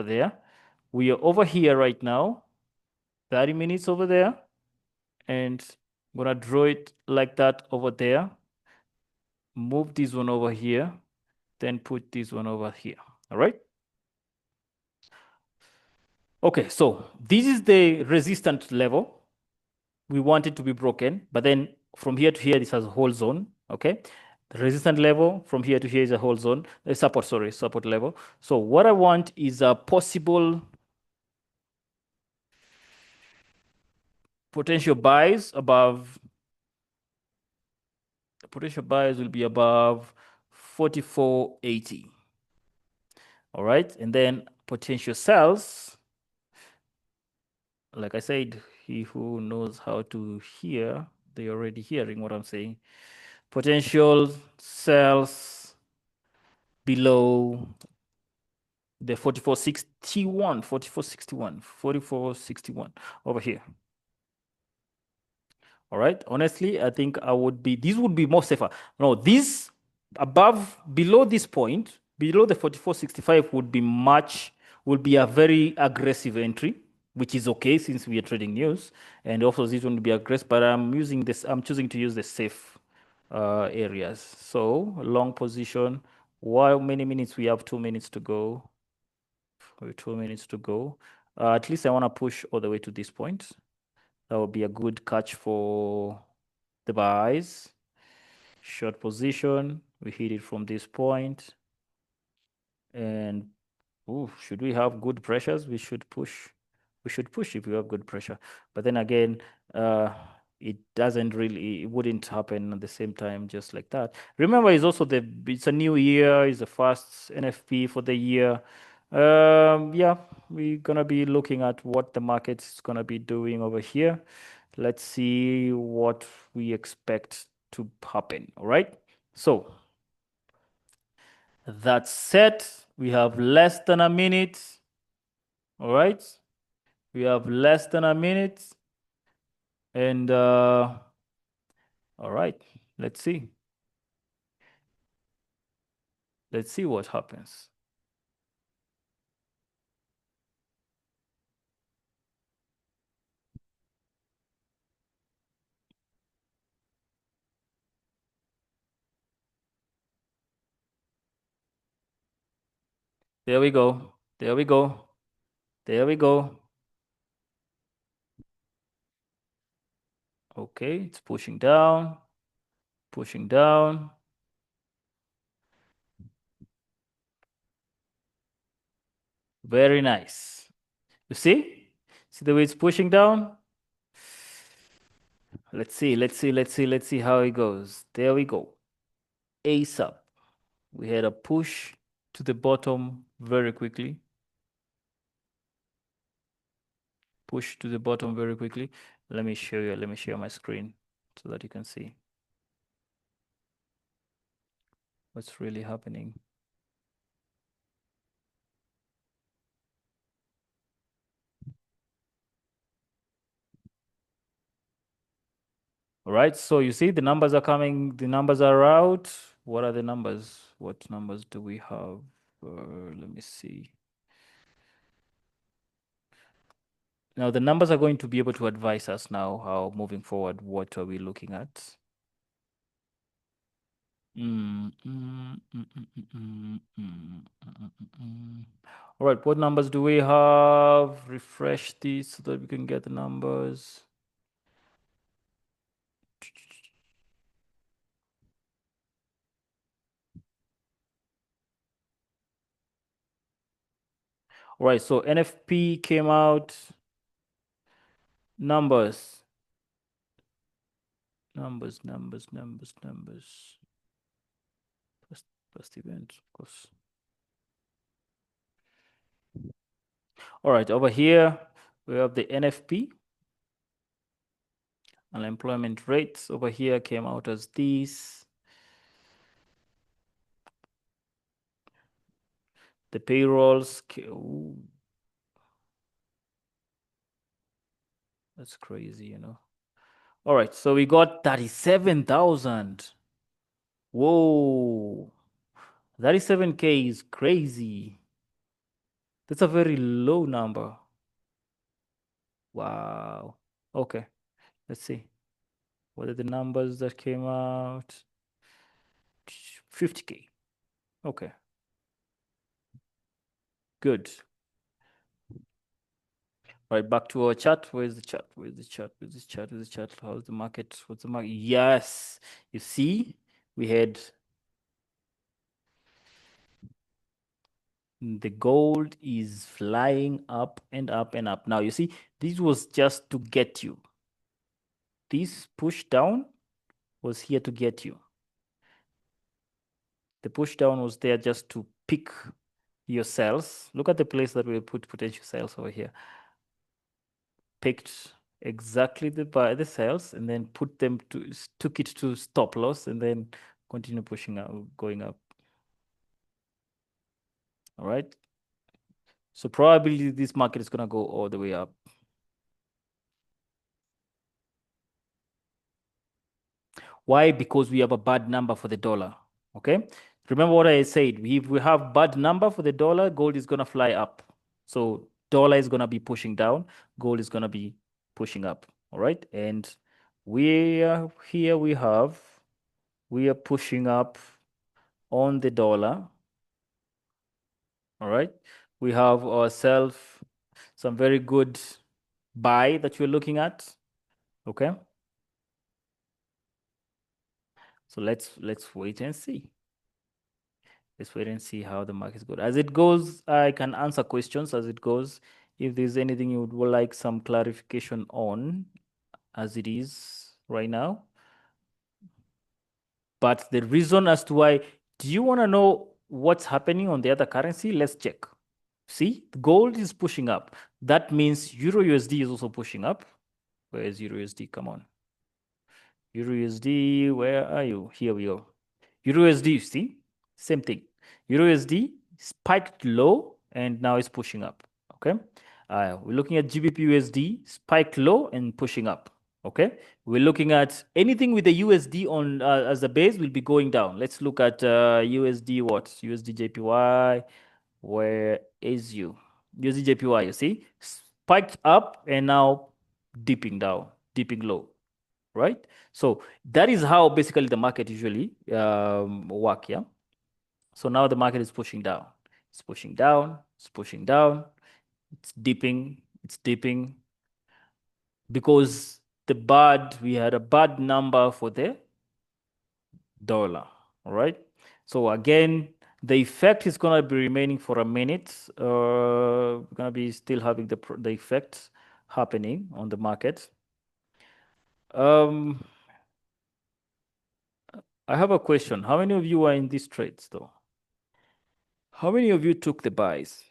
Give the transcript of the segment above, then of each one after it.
there. We are over here right now, 30 minutes over there, and I'm gonna draw it like that over there. Move this one over here, then put this one over here. All right. Okay, so this is the resistance level. We want it to be broken, but then from here to here, this has a whole zone. Okay. The resistance level from here to here is a whole zone. Support level. So what I want is a possible potential buys above. The potential buys will be above 44.80. All right, and then potential sells, like I said, he who knows how to hear, they're already hearing what I'm saying. Potential sells below the 44.61 over here. All right, honestly, I think this would be more safer. No, this below this point, below the 44.65 would be a very aggressive entry, which is okay since we are trading news. And also this one would be aggressive, but I'm choosing to use the safe areas. So long position, how many minutes? We have 2 minutes to go. 2 minutes to go. At least I want to push all the way to this point. That would be a good catch for the buys. Short position, we hit it from this point. And should we have good pressures? We should push. We should push if we have good pressure. But then again, it wouldn't happen at the same time just like that. Remember, it's a new year, it's the first NFP for the year. Yeah, we're gonna be looking at what the market's gonna be doing over here. Let's see what we expect to happen. All right. So that's set. We have less than a minute. All right. We have less than a minute. And all right, let's see. Let's see what happens. There we go. There we go. There we go. Okay, it's pushing down, pushing down. Very nice. You see? See the way it's pushing down? Let's see how it goes. There we go. Ace up. We had a push to the bottom very quickly. Push to the bottom very quickly. Let me show you. Let me share my screen so that you can see what's really happening. All right, so you see the numbers are coming, the numbers are out. What are the numbers? What numbers do we have? Let me see. Now the numbers are going to be able to advise us now how moving forward, what are we looking at? All right, what numbers do we have? Refresh this so that we can get the numbers. All right, so NFP came out. Numbers. First event, of course. All right, over here, we have the NFP. Unemployment rates over here came out as these. The payrolls, ooh, that's crazy, you know. All right, so we got 37,000. Whoa, 37K is crazy. That's a very low number. Wow. Okay, let's see. What are the numbers that came out? 50K. Okay, good. Right, back to our chart. Where's the chart? Where's the chart? Where's the chart? Where's the chart? How's the market? What's the market? Yes, you see, we had the gold is flying up and up and up. Now, you see, this was just to get you. This push down was here to get you. The push down was there just to pick your cells. Look at the place that we put potential cells over here. Picked exactly the cells and then took it to stop loss and then continue pushing up, going up. All right. So probably this market is gonna go all the way up. Why? Because we have a bad number for the dollar. Okay. Remember what I said. If we have bad number for the dollar, gold is gonna fly up. So dollar is gonna be pushing down, gold is gonna be pushing up. All right. And we are here we are pushing up on the dollar. All right. We have ourselves some very good buy that we're looking at. Okay. So let's wait and see. Let's wait and see how the market goes. As it goes, I can answer questions as it goes. If there's anything you would like some clarification on, as it is right now. But the reason as to why, do you want to know what's happening on the other currency? Let's check. See, gold is pushing up. That means Euro USD is also pushing up. Where is Euro USD? Come on. Euro USD, where are you? Here we go. Euro USD, you see? Same thing. Euro USD spiked low and now it's pushing up. Okay. We're looking at GBP USD, spiked low and pushing up. Okay. We're looking at anything with the USD on as the base will be going down. Let's look at USD what? USD JPY. Where is you? USD JPY, you see? Spiked up and now dipping down, dipping low, right? So that is how basically the market usually work, yeah? So now the market is pushing down. It's pushing down, it's pushing down, it's dipping because we had a bad number for the dollar, all right? So again, the effect is going to be remaining for a minute. We're going to be still having the effects happening on the market. I have a question. How many of you are in these trades though? How many of you took the buys?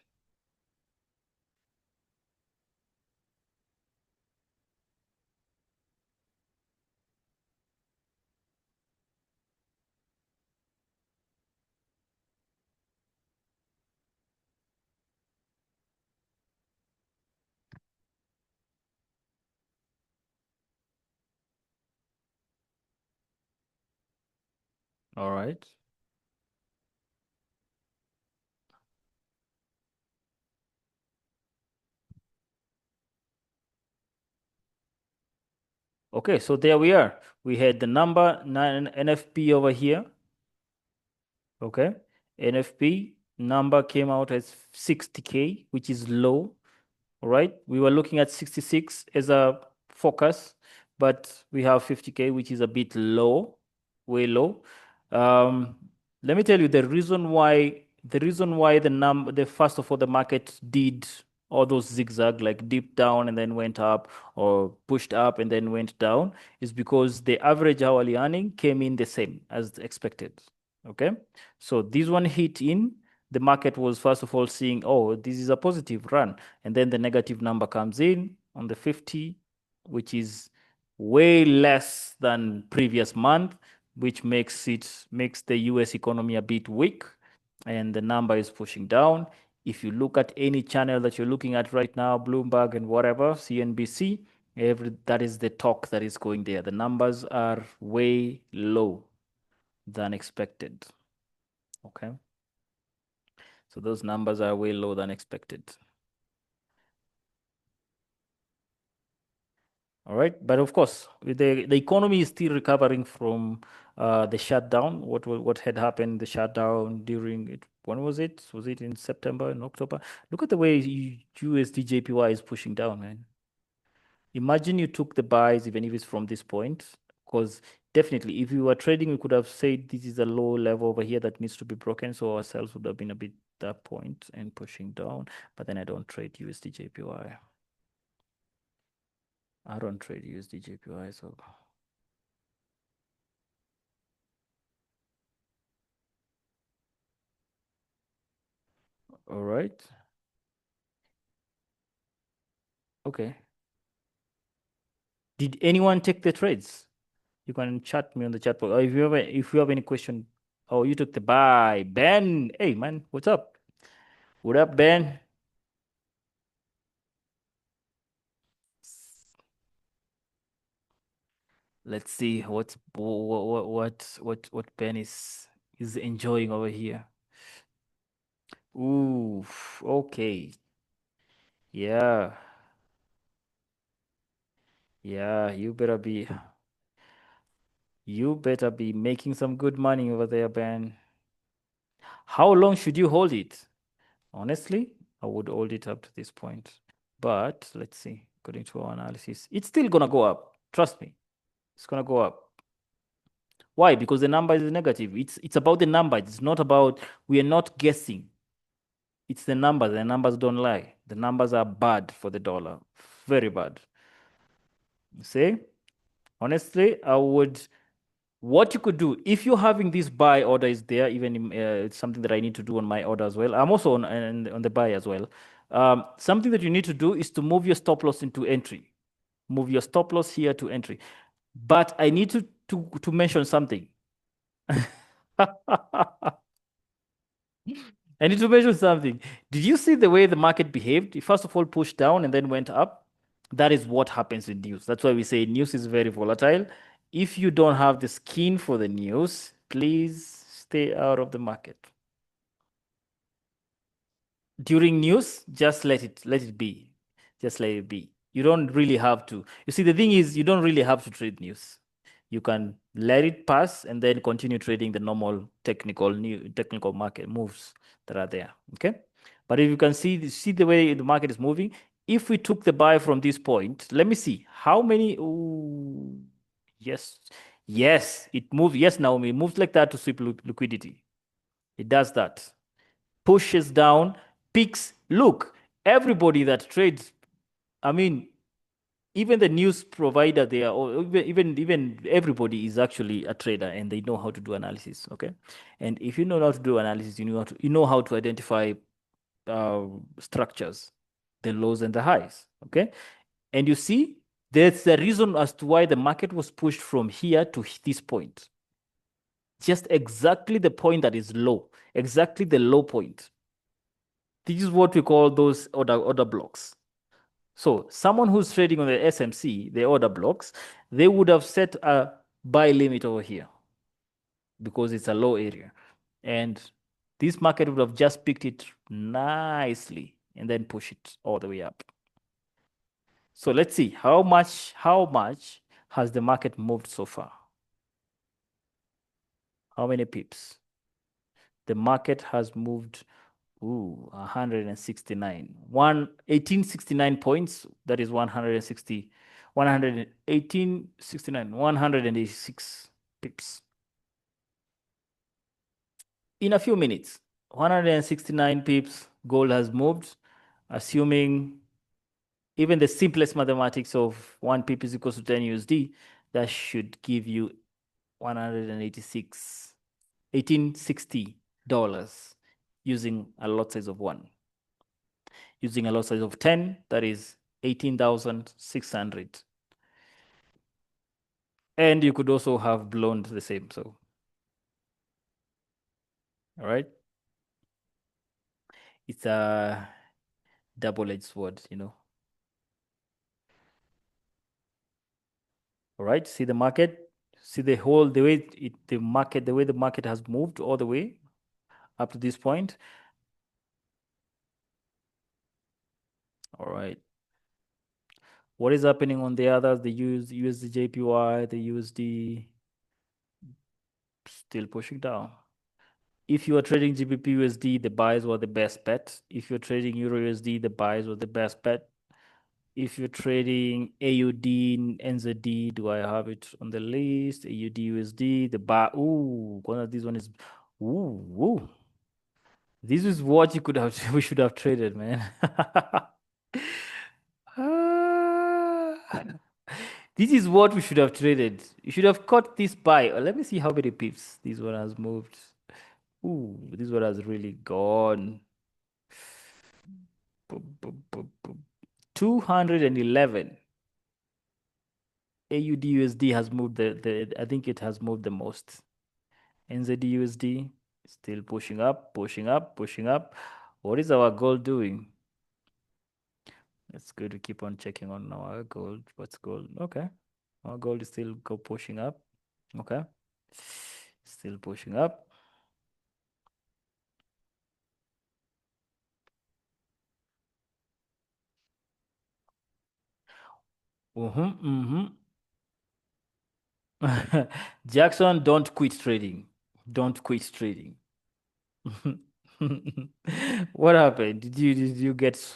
All right. Okay, so there we are. We had the number 9 NFP over here. Okay. NFP number came out as 60K, which is low. All right. We were looking at 66 as a focus, but we have 50K, which is a bit low, way low. Let me tell you the first of all, the market did all those zigzag, like deep down and then went up, or pushed up and then went down, is because the average hourly earning came in the same as expected. Okay. So this one hit in, the market was first of all seeing, oh, this is a positive run. And then the negative number comes in on the 50, which is way less than previous month, which makes the US economy a bit weak, and the number is pushing down. If you look at any channel that you're looking at right now, Bloomberg and whatever, CNBC, that is the talk that is going there. The numbers are way low than expected. Okay. So those numbers are way lower than expected. All right, but of course, the economy is still recovering from the shutdown. What had happened? The shutdown during it. When was it? Was it in September and October? Look at the way USD JPY is pushing down, man. Imagine you took the buys, even if it's from this point, because definitely, if you were trading, we could have said this is a low level over here that needs to be broken. So our sales would have been a bit that point and pushing down. But then I don't trade USD JPY. I don't trade USD JPY, so. All right. Okay. Did anyone take the trades? You can chat me on the chat box. Or if you have any question, oh, you took the buy. Ben, hey man, what's up? What up, Ben? Let's see what Ben is enjoying over here. Ooh, okay. Yeah. Yeah, you better be making some good money over there, Ben. How long should you hold it? Honestly, I would hold it up to this point. But let's see, according to our analysis, it's still gonna go up. Trust me, it's gonna go up. Why? Because the number is negative. It's about the number. It's not about, we are not guessing. It's the numbers. The numbers don't lie. The numbers are bad for the dollar. Very bad. You see? Honestly, I would, what you could do if you're having this buy order is there, even it's something that I need to do on my order as well. I'm also on the buy as well. Something that you need to do is to move your stop loss into entry. Move your stop loss here to entry. But I need to mention something. I need to mention something. Did you see the way the market behaved? It first of all pushed down and then went up. That is what happens in news. That's why we say news is very volatile. If you don't have the skin for the news, please stay out of the market. During news, just let it be. Just let it be. You don't really have to. You see, the thing is, you don't really have to trade news. You can let it pass and then continue trading the normal technical market moves that are there. Okay. But if you can see the way the market is moving, if we took the buy from this point, let me see how many. Ooh, yes, yes, it moved. Yes, Naomi, it moves like that to sweep liquidity. It does that. Pushes down, peaks. Look, everybody that trades, I mean, even the news provider there, or even everybody is actually a trader and they know how to do analysis. Okay, and if you know how to do analysis, you know how to identify structures, the lows and the highs. Okay, and you see, there's the reason as to why the market was pushed from here to this point. Just exactly the point that is low, exactly the low point. This is what we call those order blocks. So someone who's trading on the SMC, the order blocks, they would have set a buy limit over here because it's a low area. And this market would have just picked it nicely and then push it all the way up. So let's see how much has the market moved so far? How many pips? The market has moved 169. 1869 points. That is 160, 11869, 186 pips. In a few minutes, 169 pips, gold has moved, assuming even the simplest mathematics of 1 pip is equals to 10 USD, that should give you 186, $1860 using a lot size of 1. Using a lot size of 10, that is 18,600. And you could also have blown the same. So, all right. It's a double-edged sword, All right. See the market. See the way the market has moved all the way up to this point. All right. What is happening on the others? The USD JPY, the USD still pushing down. If you are trading GBP USD, the buys were the best bet. If you're trading Euro USD, the buys were the best bet. If you're trading AUD, NZD, do I have it on the list? AUD USD, the buy. Ooh, one of these one is. Ooh. This is what you could have. We should have traded, man. This is what we should have traded. You should have caught this buy. Let me see how many pips this one has moved. Ooh, this one has really gone. 211. AUD USD has moved the I think it has moved the most. NZD USD still pushing up, pushing up, pushing up. What is our gold doing? It's good to keep on checking on our gold. What's gold? Okay. Our gold is still pushing up. Okay. Still pushing up. Jackson, don't quit trading. Don't quit trading. What happened? Did you get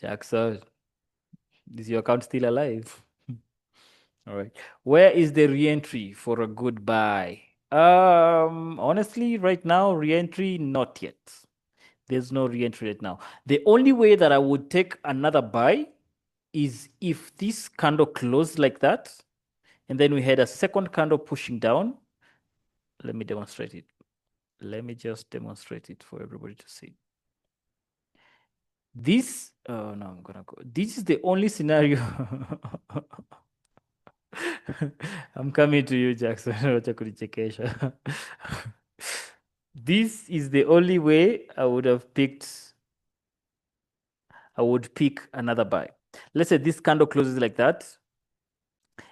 Jackson? Is your account still alive? All right. Where is the re-entry for a good buy? Honestly, right now, re-entry, not yet. There's no re-entry right now. The only way that I would take another buy is if this candle closed like that, and then we had a second candle pushing down. Let me demonstrate it. Let me just demonstrate it for everybody to see. This, oh no, I'm gonna go. This is the only scenario. I'm coming to you, Jackson. This is the only way I would have picked. I would pick another buy. Let's say this candle closes like that.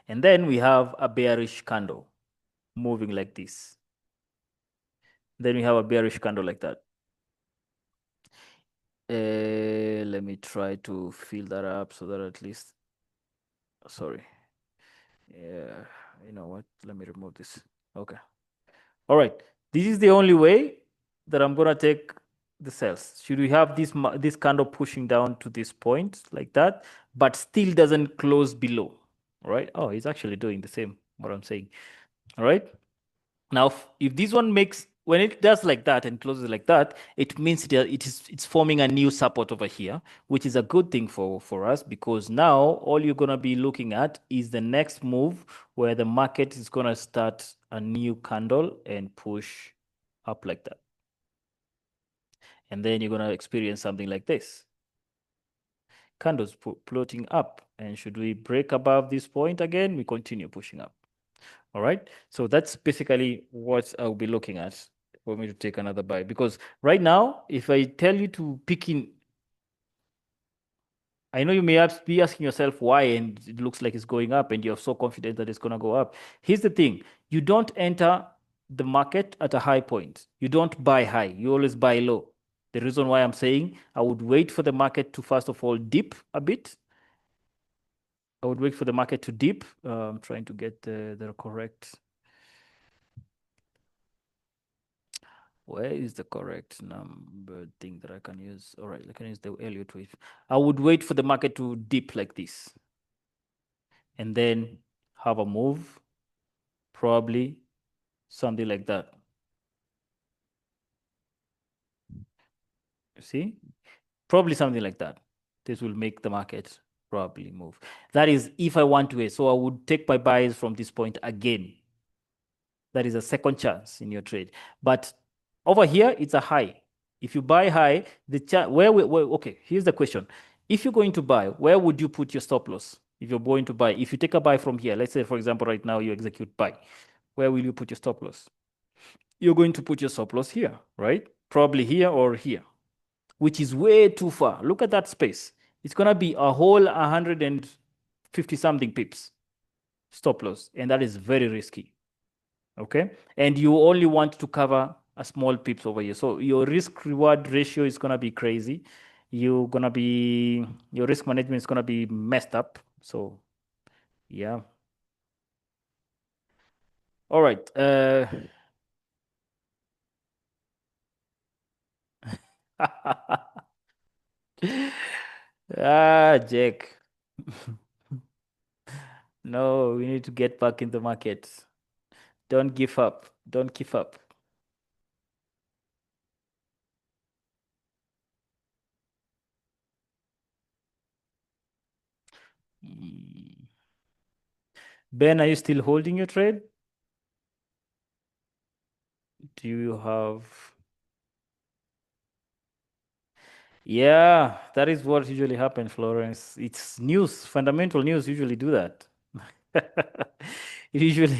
And then we have a bearish candle moving like this. Then we have a bearish candle like that. Let me try to fill that up so that at least, sorry. Yeah, you know what? Let me remove this. Okay. All right. This is the only way that I'm gonna take the cells. Should we have this candle pushing down to this point like that, but still doesn't close below? All right. Oh, it's actually doing the same. What I'm saying. All right. Now, if this one makes, when it does like that and closes like that, it means it's forming a new support over here, which is a good thing for us, because now all you're going to be looking at is the next move where the market is going to start a new candle and push up like that. And then you're going to experience something like this. Candles floating up. And should we break above this point again, we continue pushing up. All right. So that's basically what I'll be looking at for me to take another buy. Because right now, if I tell you to pick in, I know you may be asking yourself why, and it looks like it's going up and you're so confident that it's going to go up. Here's the thing. You don't enter the market at a high point. You don't buy high. You always buy low. The reason why I'm saying I would wait for the market to, first of all, dip a bit. I would wait for the market to dip. I'm trying to get the correct. Where is the correct number thing that I can use? All right, I can use the Elliott wave. I would wait for the market to dip like this and then have a move, probably something like that. You see? Probably something like that. This will make the market probably move. That is if I want to wait. So I would take my buys from this point again. That is a second chance in your trade. But over here, it's a high. If you buy high, the okay, here's the question. If you're going to buy, where would you put your stop loss? If you're going to buy, if you take a buy from here, let's say, for example, right now you execute buy, where will you put your stop loss? You're going to put your stop loss here, right? Probably here or here, which is way too far. Look at that space. It's going to be a whole 150 something pips stop loss, and that is very risky. Okay. And you only want to cover a small pips over here. So your risk reward ratio is gonna be crazy. Your risk management is gonna be messed up. So yeah. All right. Jack. No, we need to get back in the market. Don't give up. Don't give up. Mm. Ben, are you still holding your trade? Do you have? Yeah, that is what usually happens, Florence. It's news, fundamental news usually do that. It usually.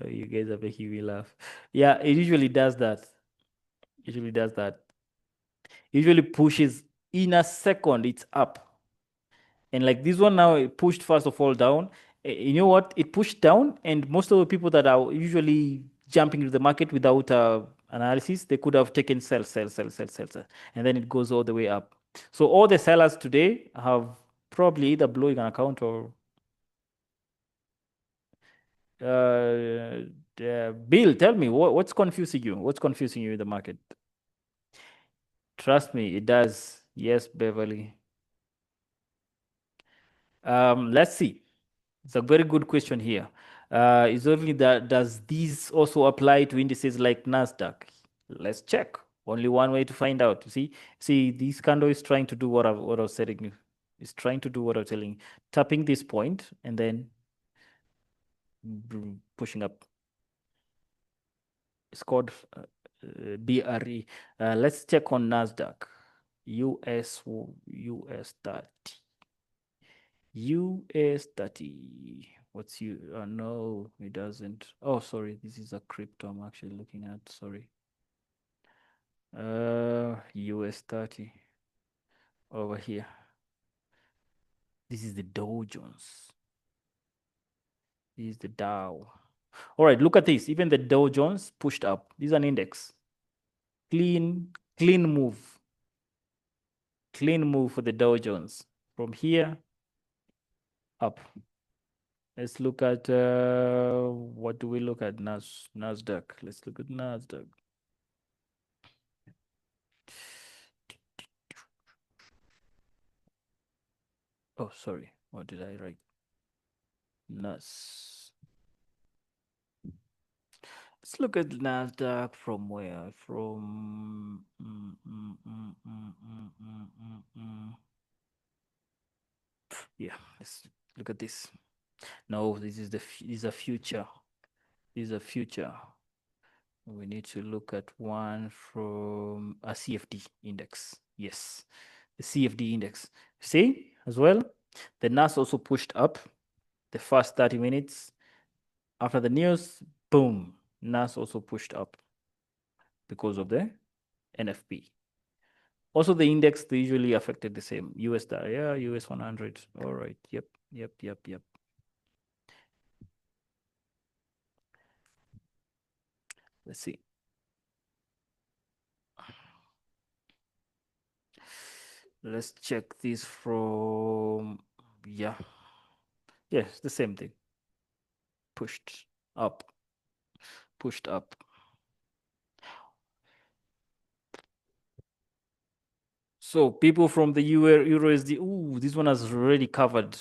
Oh, you guys are making me laugh. Yeah, it usually does that. Usually does that. Usually pushes in a second, it's up. And like this one now, it pushed first of all down. You know what? It pushed down, and most of the people that are usually jumping into the market without analysis, they could have taken sell, sell, sell, sell, sell, sell, and then it goes all the way up. So all the sellers today have probably either blowing an account or Bill, tell me what's confusing you? What's confusing you in the market? Trust me, it does. Yes, Beverly. Let's see. It's a very good question here. Is only that does this also apply to indices like Nasdaq? Let's check. Only one way to find out. See, this candle is trying to do what I was telling you. It's trying to do what I was telling you. Tapping this point and then pushing up. It's called BRE. Let's check on Nasdaq. US 30. US 30. What's you? No, it doesn't. Oh, sorry. This is a crypto I'm actually looking at. Sorry. US 30 over here. This is the Dow Jones. This is the Dow. All right, look at this. Even the Dow Jones pushed up. This is an index. Clean move. Clean move for the Dow Jones. From here up. Let's look at what do we look at? Nasdaq. Let's look at Nasdaq. Oh, sorry. What did I write? Nas. Let's look at Nasdaq from where? From yeah. Let's look at this. No, this is this is a future. This is a future. We need to look at one from a CFD index. Yes, the CFD index. See as well. The NAS also pushed up the first 30 minutes. After the news, boom, NAS also pushed up because of the NFP. Also, the index, they usually affected the same. US, yeah, US 100. All right. Yep. Let's see. Let's check this from, yeah. Yes, the same thing. Pushed up. Pushed up. So people from the Euro USD, ooh, this one has already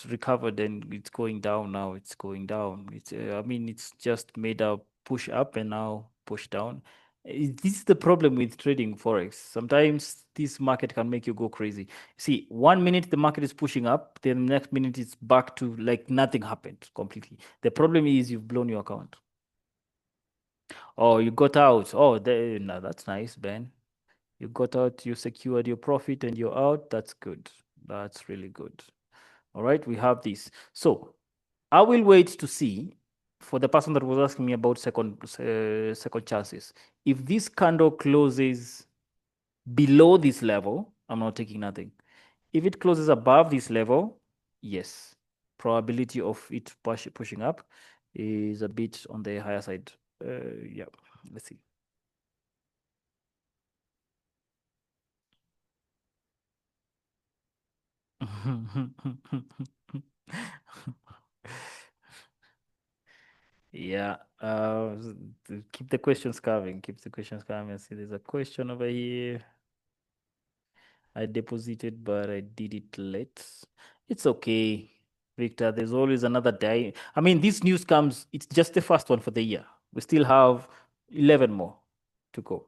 recovered, and it's going down now. It's going down. It's, I mean, it's just made a push up and now push down. This is the problem with trading forex. Sometimes this market can make you go crazy. See, 1 minute the market is pushing up, then the next minute it's back to like nothing happened completely. The problem is you've blown your account. Oh, you got out. Oh, no, that's nice, Ben. You got out, you secured your profit, and you're out. That's good. That's really good. All right, we have this. So I will wait to see for the person that was asking me about second chances. If this candle closes below this level, I'm not taking nothing. If it closes above this level, yes, probability of it pushing up. is a bit on the higher side. Yeah, let's see. Yeah, keep the questions coming. Keep the questions coming. See, there's a question over here. I deposited, but I did it late. It's okay, Victor. There's always another day. I mean, this news comes, it's just the first one for the year. We still have 11 more to go.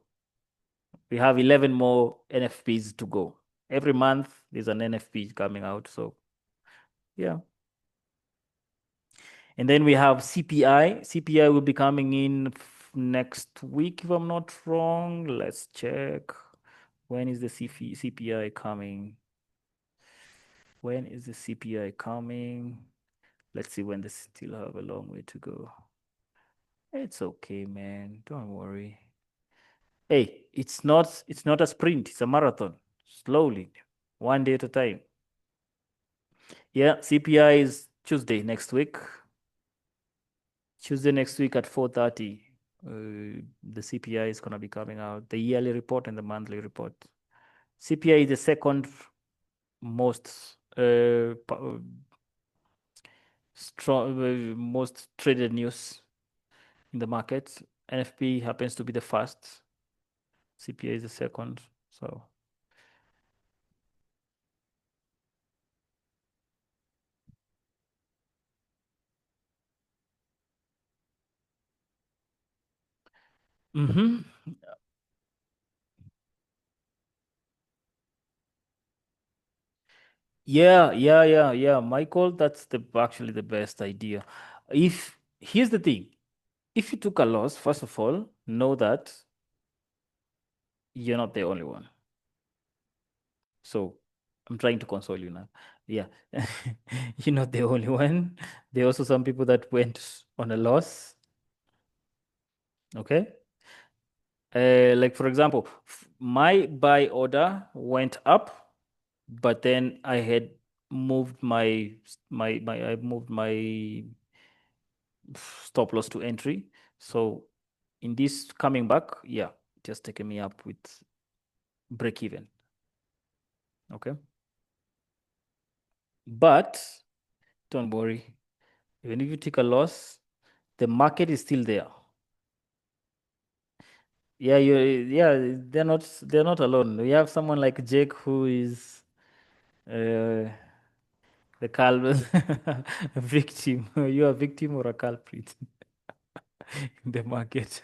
We have 11 more NFPs to go. Every month, there's an NFP coming out. So, yeah. And then we have CPI. CPI will be coming in next week, if I'm not wrong. Let's check. When is the CPI coming? When is the CPI coming? Let's see when they still have a long way to go. It's okay, man. Don't worry. Hey, it's not a sprint, it's a marathon. Slowly, one day at a time. Yeah, CPI is Tuesday next week. Tuesday next week at 4:30. The CPI is gonna be coming out. The yearly report and the monthly report. CPI is the second most strong, most traded news in the market. NFP happens to be the first. CPA is the second. So hmm yeah, Michael, that's the actually the best idea. If here's the thing, if you took a loss, first of all, know that you're not the only one. So I'm trying to console you now. Yeah. You're not the only one. There are also some people that went on a loss. Okay. Like for example, my buy order went up, but then I had moved I moved my stop loss to entry. So in this coming back, yeah, just taking me up with break even. Okay. But don't worry. Even if you take a loss, the market is still there. Yeah, they're not alone. We have someone like Jake who is uh, the culprit victim. You are a victim or a culprit in the market.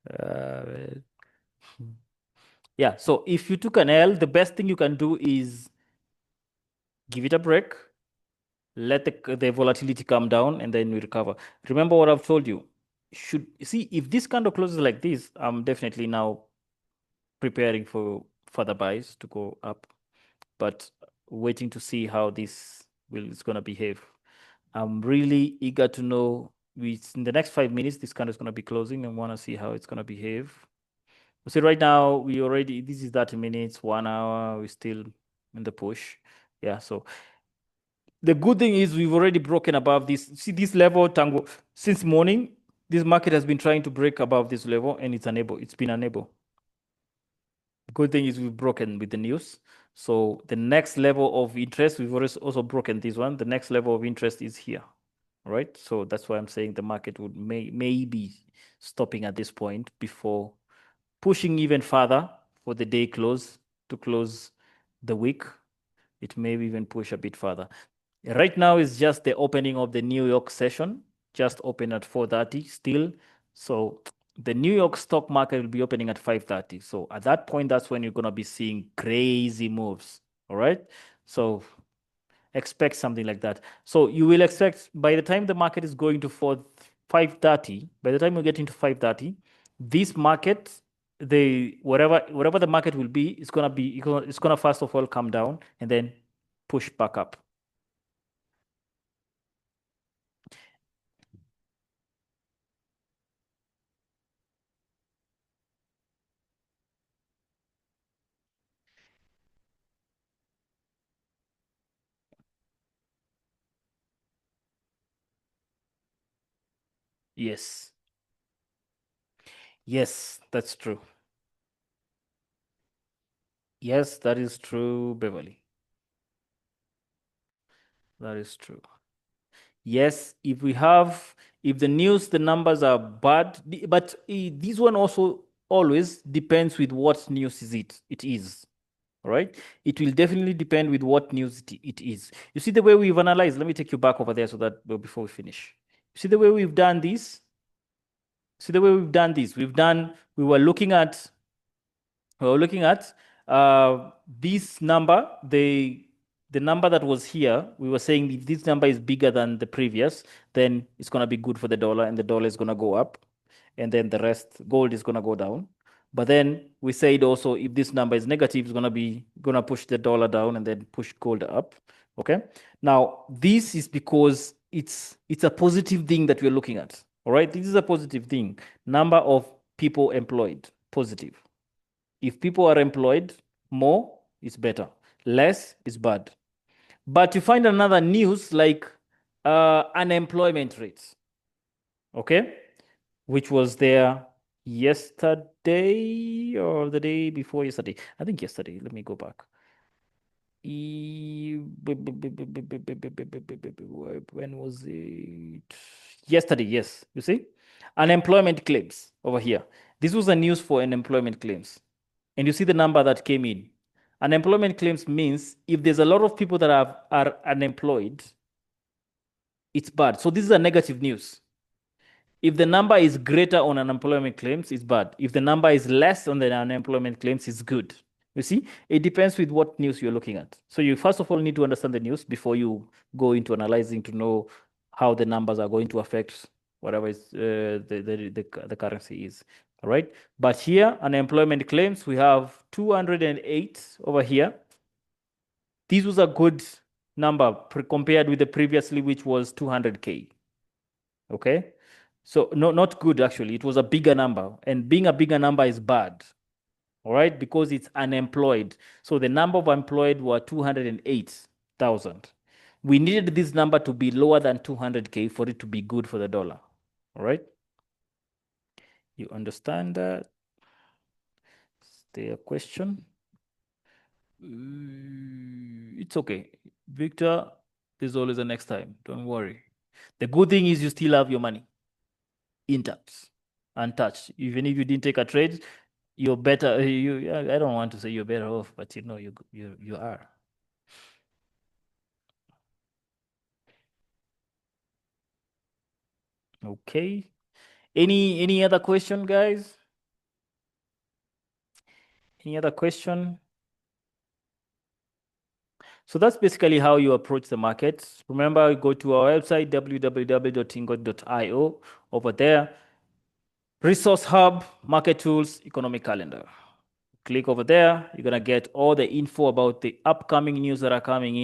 Man. Yeah, so if you took an L, the best thing you can do is give it a break, let the volatility come down, and then we recover. Remember what I've told you. Should see if this kind of closes like this, I'm definitely now preparing for further buys to go up, but waiting to see how this is gonna behave. I'm really eager to know. In the next 5 minutes, this kind is gonna be closing, and want to see how it's gonna behave. See, right now this is 30 minutes, 1 hour. We're still in the push. Yeah. So the good thing is we've already broken above this. See this level, Tango. Since morning, this market has been trying to break above this level, and it's unable. It's been unable. The good thing is we've broken with the news. So the next level of interest, we've already also broken this one. The next level of interest is here. Right. So that's why I'm saying the market would maybe stopping at this point before pushing even further for the day close to close the week. It may even push a bit further. Right now is just the opening of the New York session, just open at 4:30 still. So the New York stock market will be opening at 5:30. So at that point, that's when you're going to be seeing crazy moves. All right. So expect something like that. So you will expect by the time the market is going to 5:30, by the time we get into 5:30, this market, the whatever the market will be, it's gonna first of all come down and then push back up. Yes. Yes, that's true. Yes, that is true, Beverly. That is true. Yes, if the news, the numbers are bad, but this one also always depends with what news it is. All right. It will definitely depend with what news it is. You see the way we've analyzed, let me take you back over there so that before we finish. You see the way we've done this? See the way we've done this? We were looking at this number, the number that was here. We were saying if this number is bigger than the previous, then it's going to be good for the dollar and the dollar is going to go up. And then the rest, gold is going to go down. But then we said also if this number is negative, it's going to push the dollar down and then push gold up. Okay. Now, this is because it's a positive thing that we're looking at. All right. This is a positive thing. Number of people employed, positive. If people are employed, more is better, less is bad. But you find another news like unemployment rates, okay, which was there yesterday or the day before yesterday. I think yesterday. Let me go back. When was it? Yesterday, yes. You see? Unemployment claims over here. This was a news for unemployment claims. And you see the number that came in. Unemployment claims means if there's a lot of people that are unemployed, it's bad. So this is a negative news. If the number is greater on unemployment claims, it's bad. If the number is less on the unemployment claims, it's good. You see, it depends with what news you're looking at. So you first of all need to understand the news before you go into analyzing to know how the numbers are going to affect whatever is the currency is. All right. But here, unemployment claims, we have 208 over here. This was a good number compared with the previously, which was 200K. Okay. So no, not good actually. It was a bigger number, and being a bigger number is bad. All right, because it's unemployed. So the number of employed were 208,000. We needed this number to be lower than 200K for it to be good for the dollar. All right. You understand that? Is there a question? It's okay. Victor, there's always a next time. Don't worry. The good thing is you still have your money intact, untouched. Even if you didn't take a trade, you're better. I don't want to say you're better off, but you know you are. Okay. Any other question, guys? Any other question? So that's basically how you approach the market. Remember, go to our website, www.tingot.io. Over there, Resource Hub, Market Tools, Economic Calendar. Click over there. You're going to get all the info about the upcoming news that are coming in.